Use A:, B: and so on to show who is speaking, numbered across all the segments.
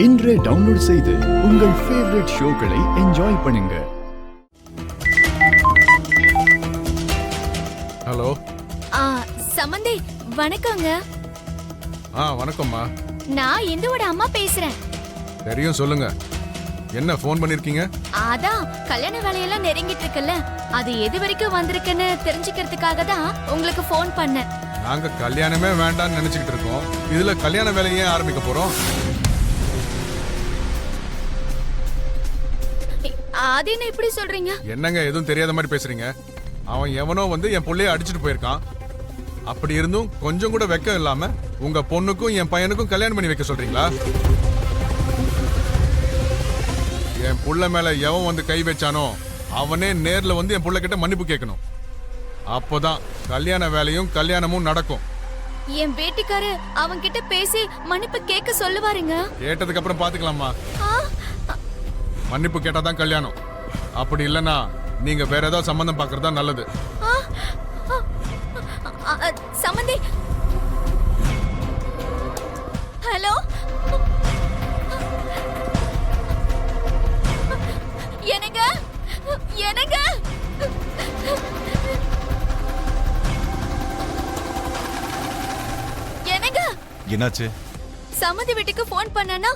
A: இன்றே டவுன்லோட் செய்து உங்கள் ஃபேவரட் ஷோக்களை என்ஜாய் பண்ணுங்க.
B: ஹலோ.
C: சமந்தி வணக்கங்க.
B: வணக்கம்மா.
C: நான் இந்துவோட அம்மா பேசுறேன்.
B: தெரியும், சொல்லுங்க. என்ன ஃபோன் பண்ணிருக்கீங்க?
C: அதான் கல்யாண வேலையெல்லாம் நெருங்கிட்டு இருக்குல்ல, அது எது வரைக்கும் வந்திருக்குன்னு தெரிஞ்சுக்கிறதுக்காக தான் உங்களுக்கு ஃபோன் பண்ணேன்.
B: நாங்க கல்யாணமே வேண்டாம்னு நினைச்சுக்கிட்டு இருக்கோம். இதுல கல்யாண வேலையே ஆரம்பிக்க போறோம்.
C: அது என்ன இப்படி சொல்றீங்க?
B: என்னங்க எதுவும் தெரியாத மாதிரி பேசுறீங்க? அவன் எவனோ வந்து என் புள்ளைய அடிச்சுட்டு போயிருக்கான். அப்படி இருந்தும் கொஞ்சம் கூட வெக்கம் இல்லாம உங்க பொண்ணுக்கும் என் பையனுக்கும் கல்யாணம் பண்ணி வைக்க சொல்றீங்களா? என் புள்ள மேல எவன் வந்து கை வச்சானோ அவனே நேர்ல வந்து என் புள்ள கிட்ட மன்னிப்பு கேட்கணும். அப்போதான் கல்யாண வேலையும் கல்யாணமும் நடக்கும்.
C: என் பேட்டிக்காரு அவங்க கிட்ட பேசி மன்னிப்பு கேட்க சொல்லுவாருங்க.
B: கேட்டதுக்கு அப்புறம் பாத்துக்கலாமா? மன்னிப்பு கேட்டாதான் கல்யாணம். அப்படி இல்லனா நீங்க வேற ஏதாவது சம்பந்தம் பாக்குறதா நல்லது.
C: சம்பந்தி, ஹலோ. என்னங்க என்னங்க என்னங்க
D: என்னாச்சு?
C: சம்மதி வீட்டுக்கு போன் பண்ணனா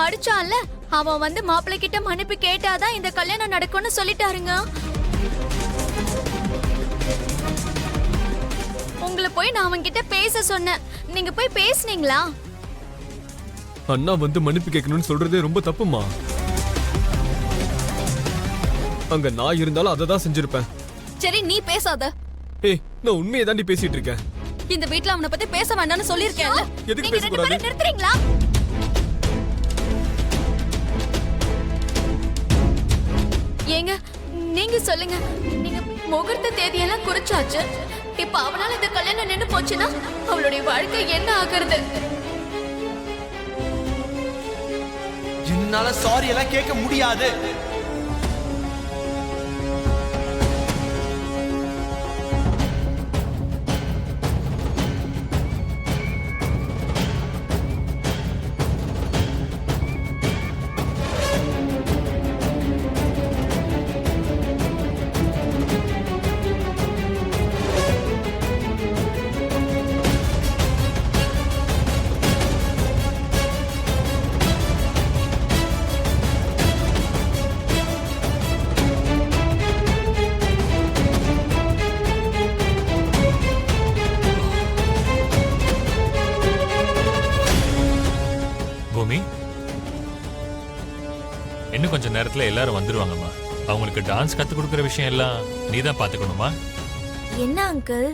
C: அடிச்சான்ல, அவன் வந்து மாப்பிள்ளை கிட்ட மன்னிப்பு கேட்டாதான் இந்த கல்யாணம் நடக்கும்னு சொல்லிட்டாருங்க. உங்களை போய் நான் அவன் கிட்ட பேச சொன்னேன். நீங்க போய் பேசுனீங்களா?
E: அண்ணா வந்து மன்னிப்பு கேட்கணும்னு சொல்றதே ரொம்ப தப்புமா. அங்க நான் இருந்தாலும் அதை தான் செஞ்சிருப்பேன்.
F: சரி, நீ பேசாத.
E: ஏய், நான் உண்மையை தாண்டி பேசிட்டு இருக்கேன்.
F: இந்த வீட்ல அவனை பத்தி பேச வேண்டாம்னு சொல்லிருக்கேன்ல.
E: எதுக்கு பேச கூடாது?
C: நிறுத்துறீங்களா? ஏங்க நீங்க சொல்லுங்க. நீங்க முகூர்த்த தேதியெல்லாம் குறிச்சாச்சு. இப்ப அவனால இந்த கல்யாணம் நின்னு போச்சுன்னா அவளுடைய வாழ்க்கை என்ன ஆகுறது?
D: என்னால சாரி எல்லாம் கேட்க முடியாது.
G: இன்னும் கொஞ்சம் நேரத்துல எல்லாரும் வந்துருவாங்கம்மா. அவங்களுக்கு டான்ஸ் கத்து கொடுக்கற விஷயம் எல்லாம் நீதான் பாத்துக்கணுமா?
C: என்ன அங்கிள்,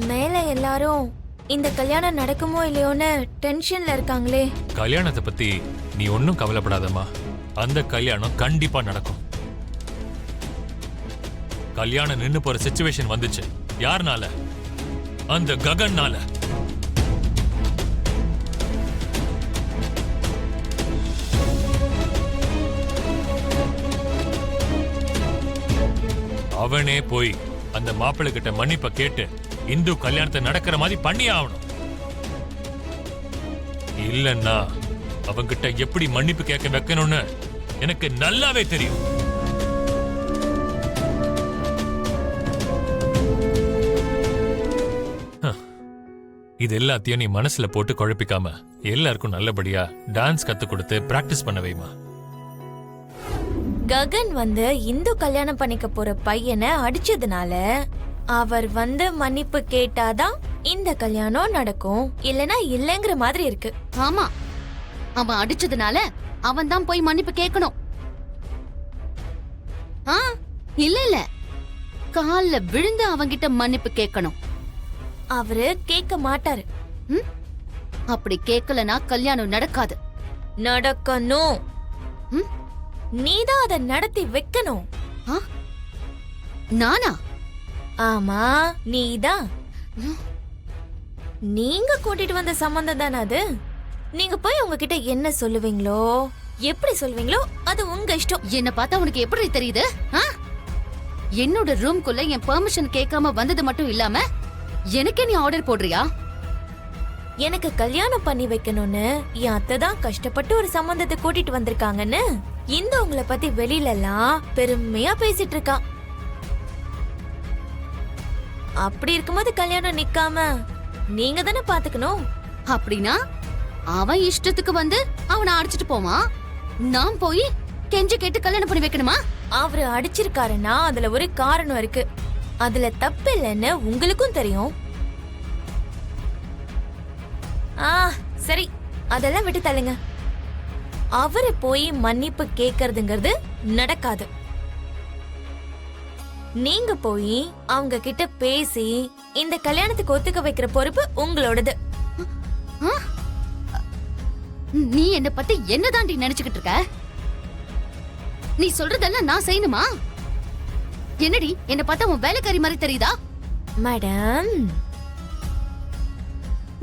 C: மேல எல்லாரும் இந்த கல்யாணம் நடக்குமோ இல்லையோன்னு டென்ஷன்ல இருக்காங்களே.
G: கல்யாணத்தை பத்தி நீ ஒன்னும் கவலைப்படாதம்மா. அந்த கல்யாணம் கண்டிப்பா நடக்கும். கல்யாணம் நின்னு போற சிச்சுவேஷன் வந்துச்சு. யாருனால? அந்த ககன்னால. அவனே போய் அந்த மாப்பிள்ளை கிட்ட மன்னிப்ப கேட்டு இந்து கல்யாணத்தை நடக்கிற மாதிரி பண்ணி ஆகணும். இல்லன்னா அவங்கிட்ட எப்படி மன்னிப்பு கேட்க வைக்கணும்னு எனக்கு நல்லாவே தெரியும். இது எல்லாத்தையும் நீ மனசுல போட்டு குழப்பிக்காம எல்லாருக்கும் நல்லபடியா டான்ஸ் கத்து கொடுத்து பிராக்டிஸ் பண்ண வைமா.
C: ககன் வந்து இந்து கல்யாணம் பண்ணிக்க போற பையனை அடிச்சதுனால அவர் வந்து மன்னிப்பு கேட்டாதான் இந்த கல்யாணம் நடக்கும், இல்லனா இல்லங்கிற மாதிரி இருக்கு.
F: ஆமா, அவன் அடிச்சதுனால அவன் தான் போய் மன்னிப்பு கேட்கணும். இல்ல கால்ல விழுந்து அவங்கிட்ட மன்னிப்பு கேட்கணும்.
C: அவரு கேட்க மாட்டாரு.
F: அப்படி கேட்கலனா கல்யாணம் நடக்காது.
C: நடக்கணும். நீதான் அதை நடத்தி வைக்கணும்.
F: நானா?
C: ஆமா, நீதான். நீங்க கூட்டிட்டு வந்த சம்பந்தம் தானே அது. நீங்க போய் உங்ககிட்ட என்ன சொல்லுவீங்களோ, எப்படி சொல்லுவீங்களோ அது உங்க இஷ்டம்.
F: என்ன பார்த்தா உனக்கு எப்படி தெரியுது? என்னோட ரூம்குள்ள என் பெர்மிஷன் கேட்காம வந்தது மட்டும் இல்லாம எனக்கே நீ ஆர்டர் போடுறியா?
C: எனக்கு கல்யாணம் பண்ணி வைக்கணும்னு என் அத்தை தான் கஷ்டப்பட்டு ஒரு சம்பந்தத்தை கூட்டிட்டு வந்திருக்காங்கன்னு இந்த உங்களை பத்தி வெளியில எல்லாம் பெருமையா பேசிட்டு இருக்கா. அப்படி இருக்கும்போது கல்யாணம் நிக்காம நீங்க தானே பாத்துக்கணும்.
F: அப்படின்னா அவன் இஷ்டத்துக்கு வந்து அவனை அடிச்சிட்டு போவான், நான் போய் கெஞ்சி கேட்டு கல்யாணம் பண்ணி வைக்கணுமா?
C: அவரு அடிச்சிருக்காருன்னா அதுல ஒரு காரணம் இருக்கு. அதுல தப்பு இல்லைன்னு உங்களுக்கும் தெரியும். சரி, அதெல்லாம் விட்டு தள்ளுங்க. அவரை போய் மன்னிப்பு கேக்குறதுங்கிறது நடக்காது. நீங்க போய் அவங்க கிட்ட பேசி இந்த கல்யாணத்துக்கு ஒத்துக்க வைக்கிற பொறுப்பு உங்களோடது.
F: நீ என்ன பத்தி என்னதாண்டி நினைச்சுக்கிட்டு இருக்க? நீ சொல்றதெல்லாம் நான் செய்யணுமா? என்னடி என்ன பார்த்தா உன் வேலைக்காரி மாதிரி தெரியுதா?
C: மேடம்,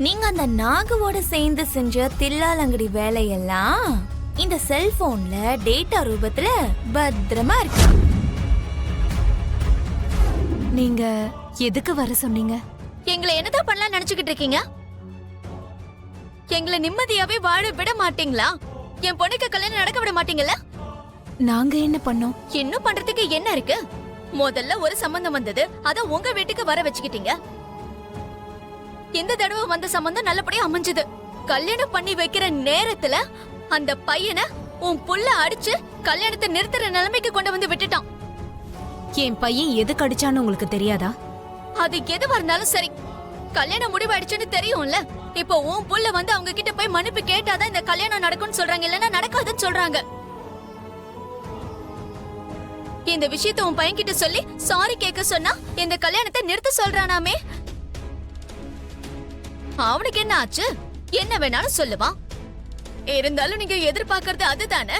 C: நீங்க அந்த நாகுவோட சேர்ந்து செஞ்ச தில்லாலங்கடி வேலையெல்லாம் இந்த செல்போன்ல டேட்டா ரூபத்துல பத்திரமா இருக்கு.
H: நீங்க எதுக்கு வர சொன்னீங்க?
C: எங்களை என்னதான் பண்ணலாம் நினைச்சுக்கிட்டு இருக்கீங்க? எங்களை நிம்மதியாவே வாழ விட மாட்டீங்களா? என் பொண்ணுக்கு கல்யாணம் நடக்க விட மாட்டீங்களா?
H: நாங்க என்ன பண்ணோம்?
C: இன்னும் பண்றதுக்கு என்ன இருக்கு? முதல்ல ஒரு சம்பந்தம் வந்தது, அத உங்க வீட்டுக்கு வர வச்சுக்கிட்டீங்க. இந்த தடவை வந்த சம்பந்தம் நல்லபடியா அமைஞ்சது. கல்யாணம் பண்ணி வைக்கிற நேரத்துல அந்த பையனை உன் புள்ள அடிச்சு கல்யாணத்தை நிறுத்துற நிலைமைக்கு கொண்டு வந்து விட்டுட்டான்.
H: என் பையன் எதுக்கு அடிச்சான்னு உங்களுக்கு தெரியாதா?
C: அது எதுவா இருந்தாலும் சரி, கல்யாணம் முடிவாயிடுச்சுன்னு தெரியும்ல. இப்போ உன் புள்ள வந்து அவங்க கிட்ட போய் மன்னிப்பு கேட்டாதான் இந்த கல்யாணம் நடக்கும்னு சொல்றாங்க, இல்லன்னா நடக்காதுன்னு சொல்றாங்க. இந்த விஷயத்தை உன் பையன் கிட்ட சொல்லி சாரி கேட்க சொன்னா இந்த கல்யாணத்தை நிறுத்த சொல்றானாமே. அவனுக்கு என்ன ஆச்சு? என்ன வேணாலும் சொல்லுவான். இருந்தாலும் நீங்க எதிர்பார்க்கறது அதுதானே.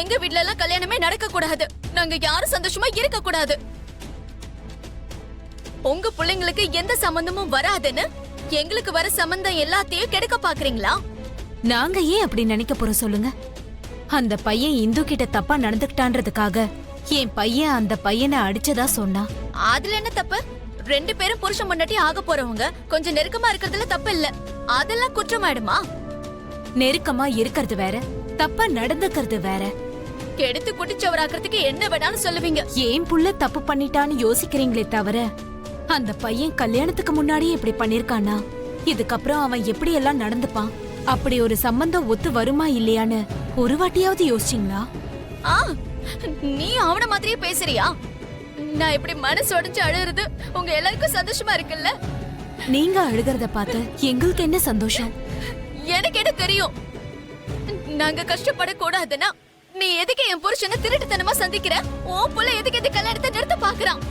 C: எங்க வீட்ல எல்லாம் கல்யாணமே நடக்க கூடாது, நாங்க யாரும் சந்தோஷமா இருக்க கூடாது. உங்க பிள்ளைங்களுக்கு எந்த சம்பந்தமும் வராதுன்னு எங்களுக்கு வர சம்பந்தம் எல்லாத்தையும் கெடுக்க பாக்குறீங்களா?
H: நாங்க ஏன் அப்படி நினைக்க போறோம் சொல்லுங்க? அந்த பையன் இந்து கிட்ட தப்பா நடந்துக்கிட்டான்றதுக்காக என் பையன் அந்த பையனை அடிச்சதா சொன்னா.
C: அதுல என்ன தப்பு? ரெண்டு பேரும் புருஷன் முன்னாடி ஆக போறவங்க கொஞ்சம் நெருக்கமா இருக்கிறதுல தப்பு இல்ல. அதெல்லாம் குற்றமாயிடுமா?
H: நெருக்கமா இருக்கிறது வேற, தப்பா நடந்துக்கிறது வேற.
C: கெடுத்து குட்டிச்சவராக்கிறதுக்கு என்ன வேணாலும் சொல்லுவீங்க.
H: ஏன் புள்ள தப்பு பண்ணிட்டான்னு யோசிக்கிறீங்களே தவிர, அந்த பையன் கல்யாணத்துக்கு முன்னாடியே இப்படி பண்ணிருக்கானா, இதுக்கப்புறம் அவன் எப்படி எல்லாம் நடந்துப்பான், அப்படி ஒரு சம்பந்தம் ஒத்து வருமா இல்லையான்னு ஒரு வாட்டியாவது யோசிச்சீங்களா?
C: நீ அவன மாதிரியே பேசுறியா? நான் இப்படி மனசு உடைஞ்சு அழுறது உங்க எல்லாருக்கும் சந்தோஷமா இருக்குல்ல?
H: நீங்க அழுகிறத பார்த்து எங்களுக்கு என்ன சந்தோஷம்?
C: எனக்கு என்ன தெரியும்? நாங்க கஷ்டப்படக்கூடாதுன்னா நீ எதுக்கு என் புருஷனை திருட்டுத்தனமா சந்திக்கிற? உன் புள்ள எதுக்கு இந்த கல்யாணத்தை நிறுத்த பாக்குறான்?